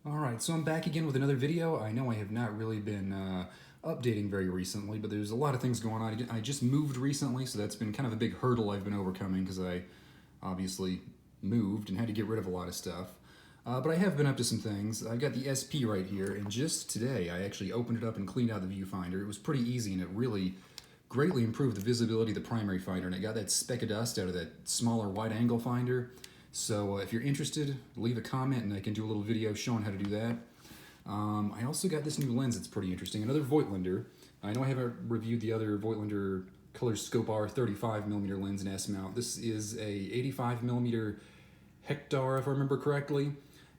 Alright, so I'm back again with another video. I know I have not really been updating very recently, but there's a lot of things going on. I just moved recently, so that's been kind of a big hurdle I've been overcoming because I obviously moved and had to get rid of a lot of stuff. But I have been up to some things. I've got the SP right here, and just today I actually opened it up and cleaned out the viewfinder. It was pretty easy, and it really greatly improved the visibility of the primary finder, and it got that speck of dust out of that smaller wide-angle finder. So if you're interested, leave a comment and I can do a little video showing how to do that. I also got this new lens that's pretty interesting, another Voigtlander. I know I haven't reviewed the other Voigtlander Color Scope R 35mm lens in S-mount. This is a 85mm Hector, if I remember correctly,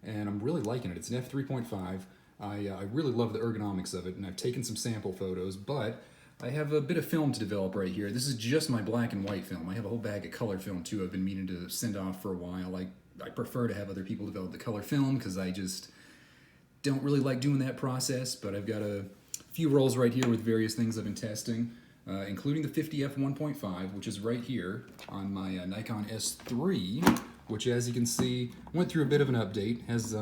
and I'm really liking it. It's an f3.5. I really love the ergonomics of it, and I've taken some sample photos, but I have a bit of film to develop right here. This is just my black and white film. I have a whole bag of color film too. I've been meaning to send off for a while. I prefer to have other people develop the color film because I just don't really like doing that process, but I've got a few rolls right here with various things I've been testing, including the 50f1.5, which is right here on my Nikon S3, which, as you can see, went through a bit of an update, has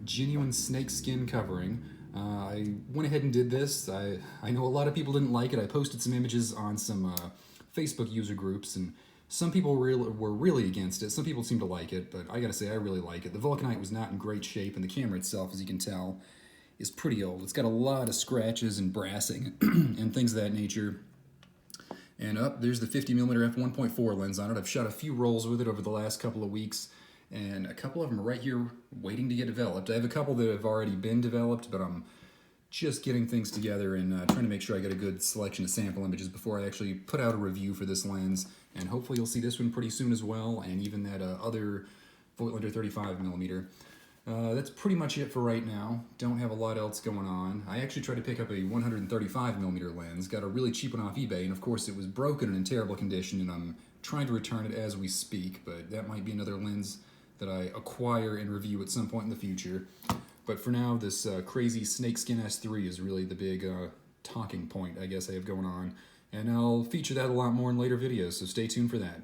genuine snakeskin covering. I went ahead and did this. I know a lot of people didn't like it. I posted some images on some Facebook user groups, and some people were really against it. Some people seem to like it, but I gotta say, I really like it. The Vulcanite was not in great shape, and the camera itself, as you can tell, is pretty old. It's got a lot of scratches and brassing and things of that nature. And there's the 50mm f1.4 lens on it. I've shot a few rolls with it over the last couple of weeks, and a couple of them are right here waiting to get developed. I have a couple that have already been developed, but I'm just getting things together and trying to make sure I get a good selection of sample images before I actually put out a review for this lens. And hopefully you'll see this one pretty soon as well, and even that other Voigtlander 35mm. That's pretty much it for right now. Don't have a lot else going on. I actually tried to pick up a 135mm lens, got a really cheap one off eBay, and of course it was broken and in terrible condition, and I'm trying to return it as we speak, but that might be another lens that I acquire and review at some point in the future. But for now, this crazy snakeskin S3 is really the big talking point, I guess, I have going on. And I'll feature that a lot more in later videos, so stay tuned for that.